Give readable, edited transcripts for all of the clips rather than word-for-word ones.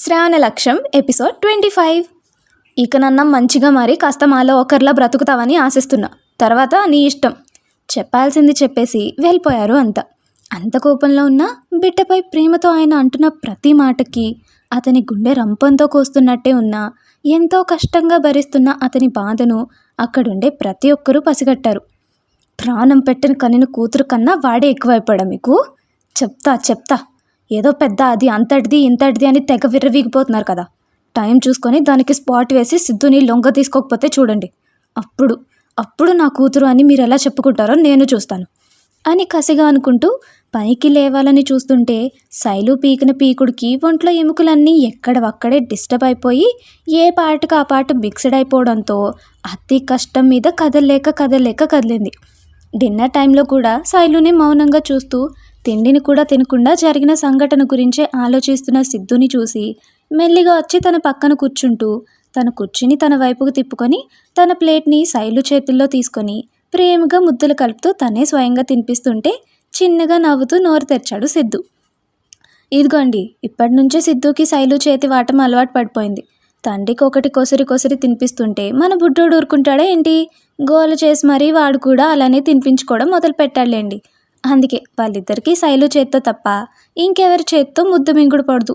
శ్రావణ లక్ష్యం ఎపిసోడ్ 25. ఇక నన్న మంచిగా మారి కాస్త మాలో ఒకరిలా బ్రతుకుతావని ఆశిస్తున్నా. తర్వాత నీ ఇష్టం. చెప్పాల్సింది చెప్పేసి వెళ్ళిపోయారు అంత కోపంలో ఉన్న బిడ్డపై ప్రేమతో ఆయన అంటున్న ప్రతి మాటకి అతని గుండె రంపంతో కోస్తున్నట్టే ఉన్నా, ఎంతో కష్టంగా భరిస్తున్న అతని బాధను అక్కడుండే ప్రతి ఒక్కరూ పసిగట్టారు. ప్రాణం పెట్టిన కనిన కూతురు కన్నా వాడే ఎక్కువైపోయాడా మీకు? చెప్తా ఏదో పెద్ద అది అంతటిది ఇంతటిది అని తెగ విర్రవీగిపోతున్నారు కదా. టైం చూసుకొని దానికి స్పాట్ వేసి సిద్ధుని లొంగ తీసుకోకపోతే చూడండి, అప్పుడు నా కూతురు అని మీరు ఎలా చెప్పుకుంటారో నేను చూస్తాను అని కసిగా అనుకుంటూ పైకి లేవాలని చూస్తుంటే శైలు పీకిన పీకుడికి ఒంట్లో ఎముకలన్నీ ఎక్కడవక్కడే డిస్టర్బ్ అయిపోయి ఏ పాటకు ఆ పాట మిక్స్డ్ అయిపోవడంతో అతి కష్టం మీద కదలలేక కదిలింది. డిన్నర్ టైంలో కూడా శైలుని మౌనంగా చూస్తూ తిండిని కూడా తినకుండా జరిగిన సంఘటన గురించే ఆలోచిస్తున్న సిద్ధుని చూసి మెల్లిగా వచ్చి తన పక్కన కూర్చుంటూ తన కుర్చీని తన వైపుకు తిప్పుకొని తన ప్లేట్ని శైలు చేతుల్లో తీసుకొని ప్రేమగా ముద్దలు కలుపుతూ తనే స్వయంగా తినిపిస్తుంటే చిన్నగా నవ్వుతూ నోరు తెరిచాడు సిద్ధు. ఇదిగోండి, ఇప్పటి నుంచే సిద్ధుకి శైలు చేతి వాటం అలవాటు పడిపోయింది. తండ్రికి ఒకటి కొసరి తినిపిస్తుంటే మన బుడ్డోడు ఊరుకుంటాడా ఏంటి? గోలు చేసి మరీ వాడు కూడా అలానే తినిపించుకోవడం మొదలు పెట్టాడులేండి. అందుకే వాళ్ళిద్దరికీ శైలు చేత్తో తప్ప ఇంకెవరి చేత్తో ముద్దు మింగుడు పడదు.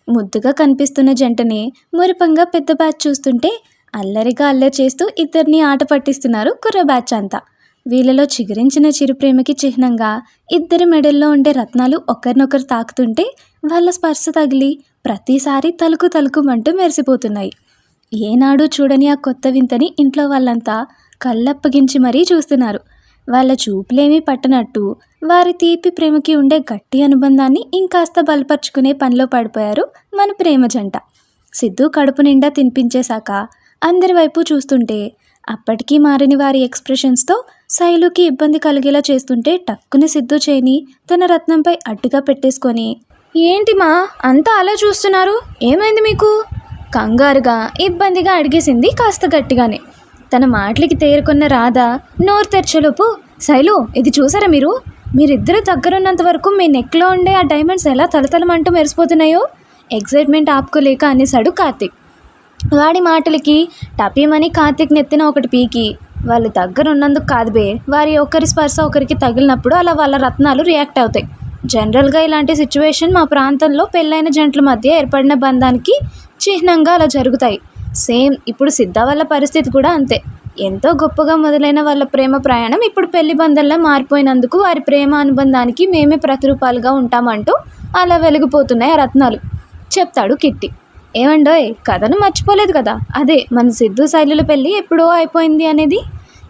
ముద్దుగా కనిపిస్తున్న జంటని మురిపంగా పెద్ద బ్యాచ్ చూస్తుంటే అల్లరి చేస్తూ ఇద్దరిని ఆట పట్టిస్తున్నారు కుర్ర బ్యాచ్ అంతా. వీళ్ళలో చిగురించిన చిరుప్రేమకి చిహ్నంగా ఇద్దరి మెడల్లో ఉండే రత్నాలు ఒకరినొకరు తాకుతుంటే వాళ్ళ స్పర్శ తగిలి ప్రతిసారి తలుకుమంటూ మెరిసిపోతున్నాయి. ఏనాడు చూడని ఆ కొత్త వింతని ఇంట్లో వాళ్ళంతా కళ్ళప్పగించి మరీ చూస్తున్నారు. వాళ్ళ చూపులేమీ పట్టనట్టు వారి తీపి ప్రేమకి ఉండే గట్టి అనుబంధాన్ని ఇంకాస్త బలపరుచుకునే పనిలో పడిపోయారు మన ప్రేమ జంట. సిద్ధు కడుపు నిండా తినిపించేశాక అందరి వైపు చూస్తుంటే అప్పటికీ మారిన వారి ఎక్స్ప్రెషన్స్తో శైలుకి ఇబ్బంది కలిగేలా చేస్తుంటే టక్కుని సిద్ధు చేని తన రత్నంపై అడ్డుగా పెట్టేసుకొని, ఏంటి మా అంతా అలా చూస్తున్నారు, ఏమైంది మీకు? కంగారుగా ఇబ్బందిగా అడిగేసింది కాస్త గట్టిగానే. తన మాటలకి తేరుకున్న రాధ నోరు తెరచలోపు, శైలు ఇది చూసారా మీరిద్దరూ దగ్గరున్నంత వరకు మీ నెక్లో ఉండే ఆ డైమండ్స్ ఎలా తలతలమంటూ మెరిసిపోతున్నాయో? ఎగ్జైట్మెంట్ ఆపుకోలేక అనేసాడు కార్తీక్. వాడి మాటలకి టపీమని కార్తీక్ నెత్తిన ఒకటి పీకి, వాళ్ళు దగ్గరున్నందుకు కాదు బే, వారి ఒకరి స్పర్శ ఒకరికి తగిలినప్పుడు అలా వాళ్ళ రత్నాలు రియాక్ట్ అవుతాయి. జనరల్గా ఇలాంటి సిచ్యువేషన్ మా ప్రాంతంలో పెళ్ళైన జంటల మధ్య ఏర్పడిన బంధానికి చిహ్నంగా అలా జరుగుతాయి. సేమ్ ఇప్పుడు సిద్ధ వాళ్ళ పరిస్థితి కూడా అంతే. ఎంతో గొప్పగా మొదలైన వాళ్ళ ప్రేమ ప్రయాణం ఇప్పుడు పెళ్లి బంధంలా మారిపోయినందుకు వారి ప్రేమ అనుబంధానికి మేమే ప్రతిరూపాలుగా ఉంటామంటూ అలా వెలిగిపోతున్నాయి ఆ రత్నాలు చెప్తాడు కిట్టి. ఏమండోయ్, కథను మర్చిపోలేదు కదా? అదే మన సిద్ధు శైలుల పెళ్ళి ఎప్పుడో అయిపోయింది అనేది.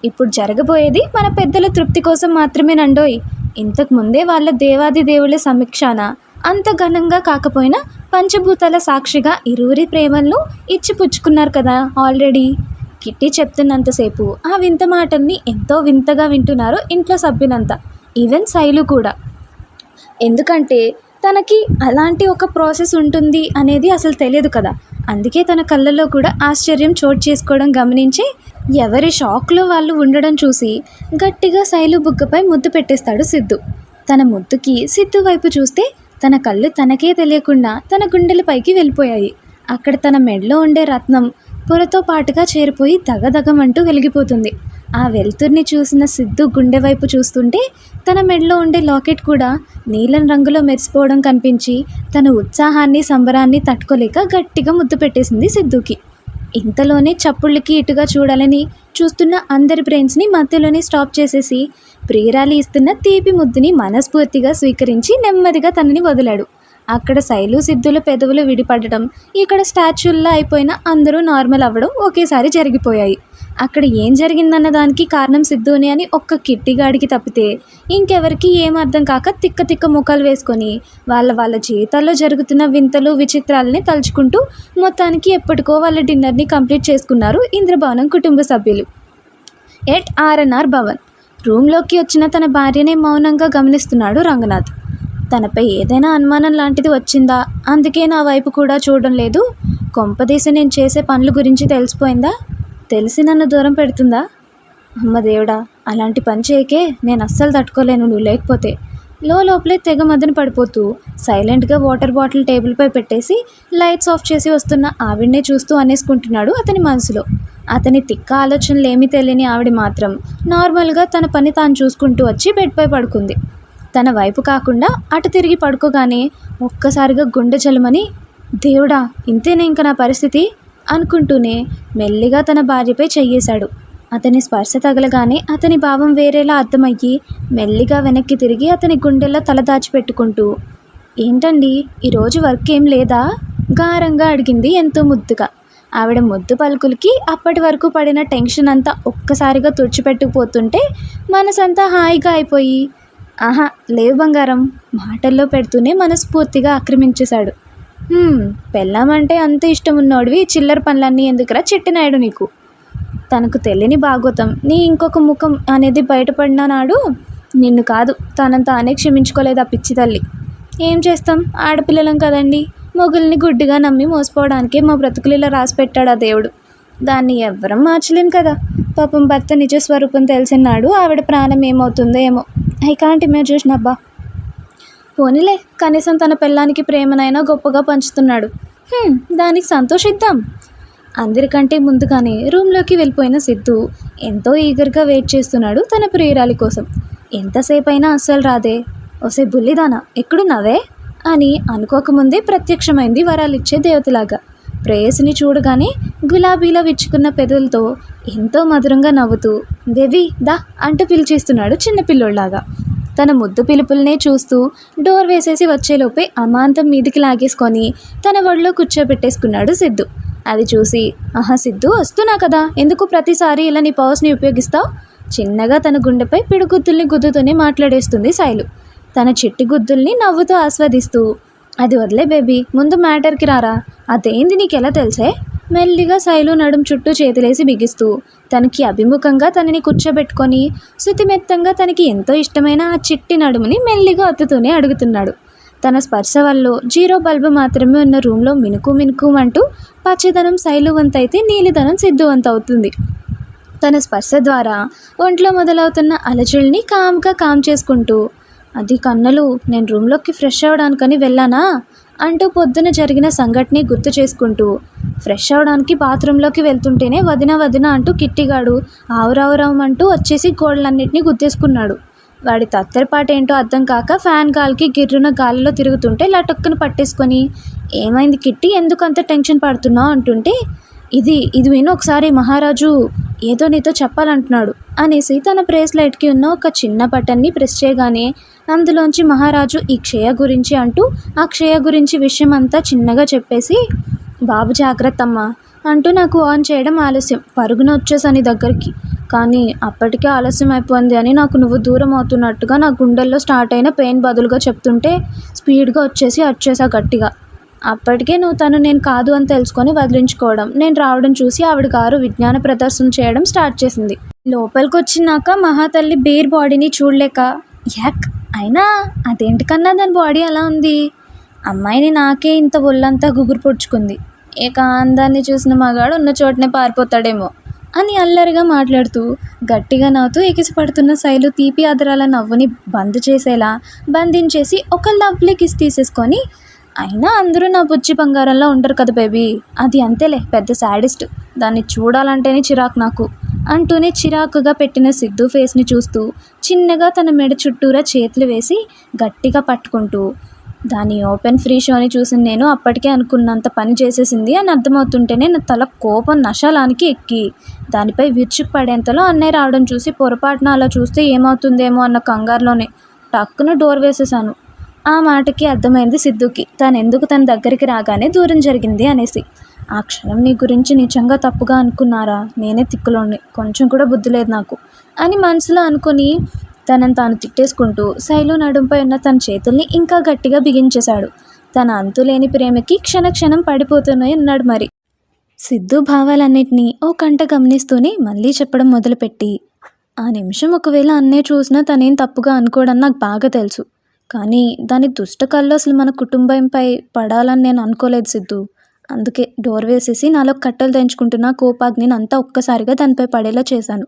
ఇప్పుడు జరగబోయేది మన పెద్దల తృప్తి కోసం మాత్రమేనండోయ్. ఇంతకు ముందే వాళ్ళ దేవాది దేవుళ్ళ సమీక్షాన అంత ఘనంగా కాకపోయినా పంచభూతాల సాక్షిగా ఇరువురి ప్రేమలను ఇచ్చిపుచ్చుకున్నారు కదా ఆల్రెడీ. కిట్టి చెప్తున్నంతసేపు ఆ వింత మాటల్ని ఎంతో వింతగా వింటున్నారు ఇంట్లో సభ్యులంతా, ఈవెన్ శైలు కూడా. ఎందుకంటే తనకి అలాంటి ఒక ప్రాసెస్ ఉంటుంది అనేది అసలు తెలియదు కదా. అందుకే తన కళ్ళల్లో కూడా ఆశ్చర్యం చోటు చేసుకోవడం గమనించి ఎవరి షాక్లో వాళ్ళు ఉండడం చూసి గట్టిగా శైలు బుగ్గపై ముద్దు పెట్టేస్తాడు సిద్ధు. తన ముద్దుకి సిద్ధు వైపు చూస్తే తన కళ్ళు తనకే తెలియకుండా తన గుండెలపైకి వెళ్ళిపోయాయి. అక్కడ తన మెడలో ఉండే రత్నం పొరతో పాటుగా చేరిపోయి దగదగమంటూ వెలిగిపోతుంది. ఆ వెలుతుర్ని చూసిన సిద్ధు గుండె వైపు చూస్తుంటే తన మెడలో ఉండే లాకెట్ కూడా నీలం రంగులో మెరిసిపోవడం కనిపించి తన ఉత్సాహాన్ని సంబరాన్ని తట్టుకోలేక గట్టిగా ముద్దు పెట్టేసింది సిద్ధుకి. ఇంతలోనే చప్పుళ్ళకి ఇటుగా చూడాలని చూస్తున్న అందరి బ్రెయిన్స్ని మధ్యలోనే స్టాప్ చేసేసి ప్రియురాలి ఇస్తున్న తీపి ముద్దుని మనస్ఫూర్తిగా స్వీకరించి నెమ్మదిగా తనని వదిలాడు. అక్కడ శైలు సిద్ధుల పెదవులు విడిపడడం, ఇక్కడ స్టాచ్యూల్లా అయిపోయిన అందరూ నార్మల్ అవ్వడం ఒకేసారి జరిగిపోయాయి. అక్కడ ఏం జరిగిందన్న దానికి కారణం సిద్ధుని అని ఒక్క కిట్టిగాడికి తప్పితే ఇంకెవరికి ఏం అర్థం కాక తిక్క ముఖాలు వేసుకొని వాళ్ళ జీవితాల్లో జరుగుతున్న వింతలు విచిత్రాలని తలుచుకుంటూ మొత్తానికి ఎప్పటికో వాళ్ళ డిన్నర్ని కంప్లీట్ చేసుకున్నారు ఇంద్రభవనం కుటుంబ సభ్యులు. ఎట్ ఆర్ఎన్ఆర్ భవన్ రూమ్లోకి వచ్చిన తన భార్యనే మౌనంగా గమనిస్తున్నాడు రంగనాథ్. తనపై ఏదైనా అనుమానం లాంటిది వచ్చిందా? అందుకే నా వైపు కూడా చూడడం లేదు. కొంపదీసి నేను చేసే పనుల గురించి తెలిసిపోయిందా? తెలిసి నన్ను దూరం పెడుతుందా? అమ్మ దేవుడా, అలాంటి పని చేయకే, నేను అస్సలు తట్టుకోలేను నువ్వు లేకపోతే. లోపలే తెగ మదన పడిపోతూ సైలెంట్గా వాటర్ బాటిల్ టేబుల్పై పెట్టేసి లైట్స్ ఆఫ్ చేసి వస్తున్న ఆవిడనే చూస్తూ అనేసుకుంటున్నాడు అతని మనసులో. అతని తిక్క ఆలోచనలు ఏమీ తెలియని ఆవిడ మాత్రం నార్మల్గా తన పని తాను చూసుకుంటూ వచ్చి బెడ్పై పడుకుంది. తన వైపు కాకుండా అటు తిరిగి పడుకోగానే ఒక్కసారిగా గుండె జలమని, దేవుడా ఇంతేనే ఇంక నా పరిస్థితి అనుకుంటూనే మెల్లిగా తన భార్యపై చెయ్యేశాడు. అతని స్పర్శ తగలగానే అతని భావం వేరేలా అర్థమయ్యి మెల్లిగా వెనక్కి తిరిగి అతని గుండెల్లో తల దాచిపెట్టుకుంటూ, ఏంటండి ఈరోజు వర్క్ ఏం లేదా గారంగా అడిగింది ఎంతో ముద్దుగా. ఆవిడ ముద్దు పలుకులకి అప్పటి వరకు పడిన టెన్షన్ అంతా ఒక్కసారిగా తుడిచిపెట్టుకుపోతుంటే మనసంతా హాయిగా అయిపోయి, ఆహా లేవు బంగారం మాటల్లో పెడుతూనే మనస్ఫూర్తిగా ఆక్రమించేశాడు. పెళ్ళామంటే అంత ఇష్టం ఉన్నోడివి చిల్లర పనులన్నీ ఎందుకురా చిట్టినాయుడు నీకు. తనకు తెలియని భాగవతం నీ ఇంకొక ముఖం అనేది బయటపడిన నాడు నిన్ను కాదు తనంత తానే క్షమించుకోలేదు ఆ పిచ్చి తల్లి. ఏం చేస్తాం, ఆడపిల్లలం కదండి, మొగుల్ని గుడ్డిగా నమ్మి మోసపోవడానికే మా బ్రతుకులు ఇలా రాసి పెట్టాడు ఆ దేవుడు. దాన్ని ఎవ్వరం మార్చలేం కదా. పాపం భర్త నిజ స్వరూపం తెలిసినాడు ఆవిడ ప్రాణం ఏమవుతుందో ఏమో. ఐ కాంట్ ఇమాజిన్ అబ్బా. పోనీలే కనీసం తన పిల్లానికి ప్రేమనైనా గొప్పగా పంచుతున్నాడు, దానికి సంతోషిద్దాం. అందరికంటే ముందుగానే రూమ్లోకి వెళ్ళిపోయిన సిద్ధు ఎంతో ఈగర్గా వెయిట్ చేస్తున్నాడు తన ప్రియురాలి కోసం. ఎంతసేపు అయినా అస్సలు రాదే, ఒసే బుల్లిదానా ఎక్కడున్నావే అని అనుకోకముందే ప్రత్యక్షమైంది వరాలిచ్చే దేవతలాగా. ప్రేయసిని చూడగానే గులాబీలో విచ్చుకున్న పెదవులతో ఎంతో మధురంగా నవ్వుతూ బేబీ దా అంటూ పిలిచేస్తున్నాడు చిన్నపిల్లోళ్ళలాగా. తన ముద్దు పిలుపులనే చూస్తూ డోర్ వేసేసి వచ్చేలోపే అమాంతం మీదికి లాగేసుకొని తన ఒళ్ళో కూర్చోబెట్టేసుకున్నాడు సిద్ధు. అది చూసి, ఆహా సిద్ధు వస్తున్నా కదా, ఎందుకు ప్రతిసారి ఇలా నీ పవర్స్ని ఉపయోగిస్తావు? చిన్నగా తన గుండెపై పిడుగుద్దుల్ని గుద్దుతూనే మాట్లాడేస్తుంది శైలు. తన చిట్టి గుద్దుల్ని నవ్వుతూ ఆస్వాదిస్తూ, అది వదిలే బేబీ, ముందు మ్యాటర్కి రారా, అదేంది నీకెలా తెలుసే? మెల్లిగా శైలు నడుం చుట్టూ చేతులేసి బిగిస్తూ తనకి అభిముఖంగా తనని కూర్చోబెట్టుకొని శుతిమెత్తంగా తనకి ఎంతో ఇష్టమైన ఆ చిట్టి నడుముని మెల్లిగా అత్తుతూనే అడుగుతున్నాడు. తన స్పర్శ వల్ల 0 బల్బు మాత్రమే ఉన్న రూమ్లో మినుకు మినుకు అంటూ పచ్చదనం శైలు వంతైతే నీలిదనం సిద్ధు వంత అవుతుంది. తన స్పర్శ ద్వారా ఒంట్లో మొదలవుతున్న అలచల్ని కామ్ చేసుకుంటూ, అది కన్నలు నేను రూమ్లోకి ఫ్రెష్ అవ్వడానికని వెళ్ళానా అంటూ పొద్దున జరిగిన సంఘటనని గుర్తు చేసుకుంటూ ఫ్రెష్ అవడానికి బాత్రూంలోకి వెళ్తుంటేనే వదిన అంటూ కిట్టిగాడు ఆవురావురామంటూ వచ్చేసి గోడలన్నింటినీ గుద్దేసుకున్నాడు. వాడి తత్తరపాటేంటో అర్థం కాక ఫ్యాన్ గాలికి గిర్రున గాలిలో తిరుగుతుంటే లటక్కున పట్టేసుకొని, ఏమైంది కిట్టి, ఎందుకు అంత టెన్షన్ పడుతున్నావు అంటుంటే, ఇది విను ఒకసారి, మహారాజు ఏదో నీతో చెప్పాలంటున్నాడు అనేసి తన బ్రేస్లైట్కి ఉన్న ఒక చిన్న బటన్ని ప్రెస్ చేయగానే అందులోంచి మహారాజు ఈ క్షయ గురించి అంటూ ఆ క్షయ గురించి విషయం అంతా చిన్నగా చెప్పేసి, బాబు జాగ్రత్త అమ్మా అంటూ నాకు ఆన్ చేయడం ఆలస్యం, పరుగున వచ్చేసాని దగ్గరికి, కానీ అప్పటికే ఆలస్యం అయిపోయింది అని నాకు నువ్వు దూరం అవుతున్నట్టుగా నా గుండెల్లో స్టార్ట్ అయిన పెయిన్ బదులుగా చెప్తుంటే స్పీడ్గా వచ్చేసా గట్టిగా. అప్పటికే నువ్వు నేను కాదు అని తెలుసుకొని వదిలించుకోవడం, నేను రావడం చూసి ఆవిడ గారు విజ్ఞాన ప్రదర్శన చేయడం స్టార్ట్ చేసింది. లోపలికి వచ్చినాక మహాతల్లి బేర్ బాడీని చూడలేక, యాక్ అయినా అదేంటి కన్నా దాని బాడీ అలా ఉంది, అమ్మాయిని నాకే ఇంత ఒళ్ళంతా గుగురు పొడుచుకుంది, ఏకాందాన్ని చూసిన మగాడు ఉన్న చోటనే పారిపోతాడేమో అని అల్లరిగా మాట్లాడుతూ గట్టిగా నవ్వుతూ ఎగిసిపడుతున్న శైలు తీపి అదరాల నవ్వుని బంధించేసి ఒక లవ్లీ కిస్ తీసేసుకొని, అయినా అందరూ నా బుజ్జి బంగారంలో ఉండరు కదా బేబీ, అది అంతేలే పెద్ద శాడిస్ట్, దాన్ని చూడాలంటేనే చిరాకు నాకు అంటూనే చిరాకుగా పెట్టిన సిద్ధు ఫేస్ని చూస్తూ చిన్నగా తన మెడ చుట్టూరా చేతులు వేసి గట్టిగా పట్టుకుంటూ, దాని ఓపెన్ ఫ్రీ షోని చూసిన నేను అప్పటికే అనుకున్నంత పని చేసేసింది అని అర్థమవుతుంటేనే నా తల కోపం నశాలానికి ఎక్కి దానిపై విరుచుకు పడేంతలో అన్నయ్య రావడం చూసి పొరపాటున అలా చూస్తే ఏమవుతుందేమో అన్న కంగారులోనే టక్కున డోర్ వేసేసాను. ఆ మాటకి అర్థమైంది సిద్ధుకి తను ఎందుకు తన దగ్గరికి రాగానే దూరం జరిగింది అనేసి. ఆ క్షణం నీ గురించి నిజంగా తప్పుగా అనుకున్నారా, నేనే తిక్కులోని, కొంచెం కూడా బుద్ధి లేదు నాకు అని మనసులో అనుకుని తనని తాను తిట్టేసుకుంటూ శైలు నడుంపై ఉన్న తన చేతుల్ని ఇంకా గట్టిగా బిగించేశాడు. తన అంతులేని ప్రేమకి క్షణక్షణం పడిపోతూనే ఉన్నాడు. మరి సిద్ధు భావాలన్నిటినీ ఓ కంట గమనిస్తూనే మళ్ళీ చెప్పడం మొదలుపెట్టి, ఆ నిమిషం ఒకవేళ అన్నయ్య చూసినా తనేం తప్పుగా అనుకోవడం నాకు బాగా తెలుసు, కానీ దాని దుష్ట కళ్ళు అసలు మన కుటుంబంపై పడాలని నేను అనుకోలేదు సిద్ధు. అందుకే డోర్ వేసేసి నాలో కట్టెలు తెంచుకుంటున్న కోపాగ్నిని అంతా ఒక్కసారిగా దానిపై పడేలా చేశాను.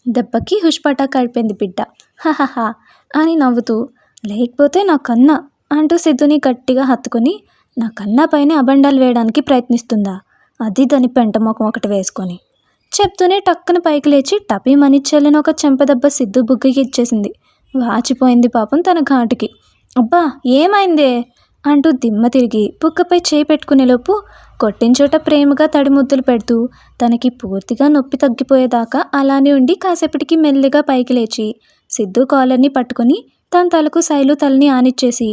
దెబ్బకి హుష్పటా కలిపింది బిడ్డ, హహహా అని నవ్వుతూ లేకపోతే నా కన్నా అంటూ సిద్ధుని గట్టిగా హత్తుకుని నా కన్నా పైన అబండాలు వేయడానికి ప్రయత్నిస్తుందా, అది దాని పెంట ముఖం ఒకటి వేసుకొని చెప్తూనే టక్కున పైకి లేచి టపీమని చెల్లిన ఒక చెంపదెబ్బ సిద్ధు బుగ్గకి ఇచ్చేసింది. వాచిపోయింది పాపం తన ఘాటుకి. అబ్బా ఏమైందే అంటూ దిమ్మ తిరిగి బుగ్గపై చేయి పెట్టుకునేలోపు కొట్టిన చోట ప్రేమగా తడిముద్దులు పెడుతూ తనకి పూర్తిగా నొప్పి తగ్గిపోయేదాకా అలానే ఉండి కాసేపటికి మెల్లిగా పైకి లేచి సిద్ధు కాలర్ని పట్టుకొని తన తలకు శైలు తలని ఆనిచ్చేసి,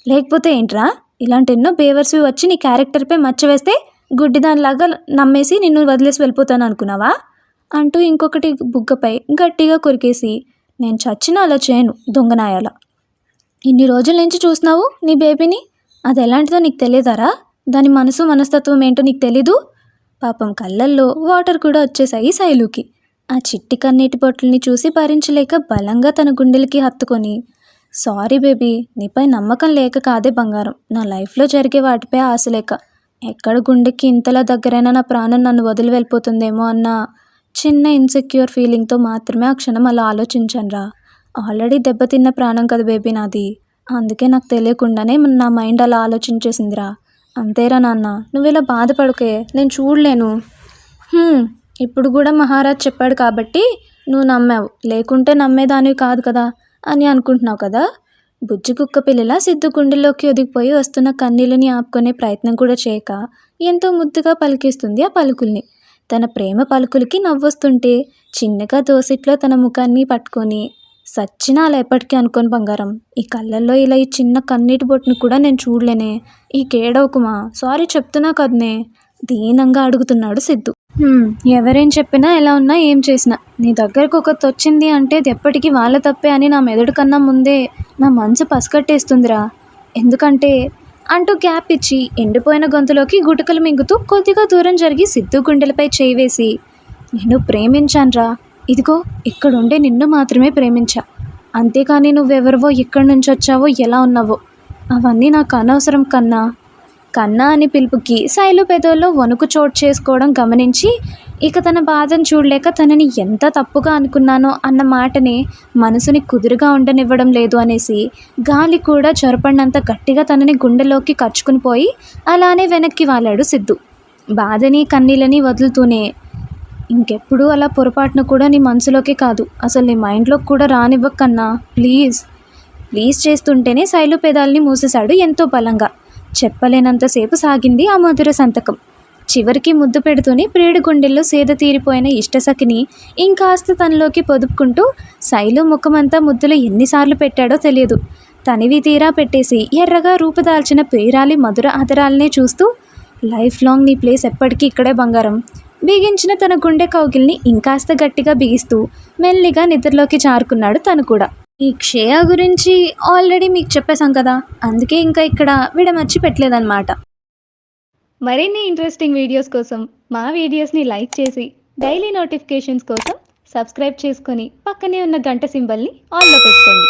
లేకపోతే ఏంట్రా ఇలాంటి ఎన్నో బేవర్స్వి వచ్చి నీ క్యారెక్టర్పై మచ్చ వేస్తే గుడ్డిదానిలాగా నమ్మేసి నిన్ను వదిలేసి వెళ్ళిపోతాను అనుకున్నావా అంటూ ఇంకొకటి బుగ్గపై గట్టిగా కొరికేసి, నేను చచ్చినా అలా చేయను దొంగనాయాల. ఇన్ని రోజుల నుంచి చూస్తున్నావు నీ బేబీని, అది ఎలాంటిదో నీకు తెలియదారా, దాని మనసు మనస్తత్వం ఏంటో నీకు తెలీదు. పాపం కళ్ళల్లో వాటర్ కూడా వచ్చేసాయి శైలుకి. ఆ చిట్టి కన్నీటి బొట్లని చూసి భరించలేక బలంగా తన గుండెలకి హత్తుకొని, సారీ బేబీ, నీపై నమ్మకం లేక కాదే బంగారం, నా లైఫ్లో జరిగే వాటిపై ఆశ లేక, ఎక్కడ గుండెకి ఇంతలా దగ్గరైనా నా ప్రాణం నన్ను వదిలి వెళ్ళిపోతుందేమో అన్న చిన్న ఇన్సెక్యూర్ ఫీలింగ్తో మాత్రమే ఆ క్షణం అలా ఆలోచించానురా. ఆల్రెడీ దెబ్బతిన్న ప్రాణం కదా బేబీ నాది, అందుకే నాకు తెలియకుండానే నా మైండ్ అలా ఆలోచించేసిందిరా. అంతేరా నాన్న, నువ్వు ఇలా బాధపడకే, నేను చూడలేను. ఇప్పుడు కూడా మహారాజ్ చెప్పాడు కాబట్టి నువ్వు నమ్మావు, లేకుంటే నమ్మేదానివి కాదు కదా అని అనుకుంటున్నావు కదా. బుజ్జి కుక్క పిల్లల సిద్ధు గుండెల్లోకి ఒదిగిపోయి వస్తున్న కన్నీళ్ళని ఆపుకునే ప్రయత్నం కూడా చేయక ఎంతో ముద్దుగా పలికిస్తుంది ఆ పలుకుల్ని. తన ప్రేమ పలుకులకి నవ్వొస్తుంటే చిన్నగా దోసిట్లో తన ముఖాన్ని పట్టుకొని, సచ్చినా అలా ఎప్పటికీ అనుకోని బంగారం, ఈ కళ్ళల్లో ఇలా ఈ చిన్న కన్నీటి బొట్టును కూడా నేను చూడలేనే, ఈ కేడవకుమా, సారీ చెప్తున్నా కదనే దీనంగా అడుగుతున్నాడు సిద్ధు. ఎవరేం చెప్పినా ఎలా ఉన్నా ఏం చేసినా నీ దగ్గరకు ఒకటి వచ్చింది అంటే అది ఎప్పటికీ వాళ్ళ తప్పే అని నా మెదడు కన్నా ముందే నా మనసు పసికట్టేస్తుందిరా. ఎందుకంటే అంటూ గ్యాప్ ఇచ్చి ఎండిపోయిన గొంతులోకి గుటకలు మింగుతూ కొద్దిగా దూరం జరిగి సిద్ధు గుండెలపై చేయి వేసి, నేను ప్రేమించానురా, ఇదిగో ఇక్కడుండే నిన్ను మాత్రమే ప్రేమించా, అంతేకాని నువ్వెవరివో ఎక్కడి నుంచి వచ్చావో ఎలా ఉన్నావో అవన్నీ నాకు అనవసరం కన్నా. కన్నా అని పిలుపుకి శైలు పెదవుల్లో వణుకు చోటు చేసుకోవడం గమనించి, ఇక తన బాధను చూడలేక తనని ఎంత తప్పుగా అనుకున్నానో అన్న మాటని మనసుని కుదురుగా ఉండనివ్వడం లేదు అనేసి గాలి కూడా చొరపడినంత గట్టిగా తనని గుండెలోకి కచ్చుకుని పోయి అలానే వెనక్కి వాలాడు సిద్ధు. బాధని కన్నీళ్ళని వదులుతూనే, ఇంకెప్పుడు అలా పొరపాటును కూడా నీ మనసులోకి కాదు, అసలు నీ మైండ్లోకి కూడా రానివ్వకన్నా ప్లీజ్ ప్లీజ్ చేస్తుంటేనే శైలు పెదాల్ని మూసేశాడు ఎంతో బలంగా. చెప్పలేనంతసేపు సాగింది ఆ మధుర సంతకం. చివరికి ముద్దు పెడుతూనే ప్రియుడి గుండెల్లో సేద తీరిపోయిన ఇష్టసఖిని ఇంకాస్త తనలోకి పొదుపుకుంటూ శైలు ముఖమంతా ముద్దులు ఎన్నిసార్లు పెట్టాడో తెలియదు. తనివి తీరా పెట్టేసి ఎర్రగా రూపుదాల్చిన ప్రియురాలి మధుర ఆదరాలనే చూస్తూ, లైఫ్ లాంగ్ నీ ప్లేస్ ఎప్పటికీ ఇక్కడే బంగారం బిగించిన తన గుండె కౌగిల్ని ఇంకాస్త గట్టిగా బిగిస్తూ మెల్లిగా నిద్రలోకి జారుకున్నాడు తను కూడా. ఈ క్షయ గురించి ఆల్రెడీ మీకు చెప్పేశాం కదా, అందుకే ఇంకా ఇక్కడ విడమర్చి పెట్టలేదన్నమాట. మరిన్ని ఇంట్రెస్టింగ్ వీడియోస్ కోసం మా వీడియోస్ని లైక్ చేసి డైలీ నోటిఫికేషన్స్ కోసం సబ్స్క్రైబ్ చేసుకొని పక్కనే ఉన్న గంట సింబల్ని ఆన్లో పెట్టుకోండి.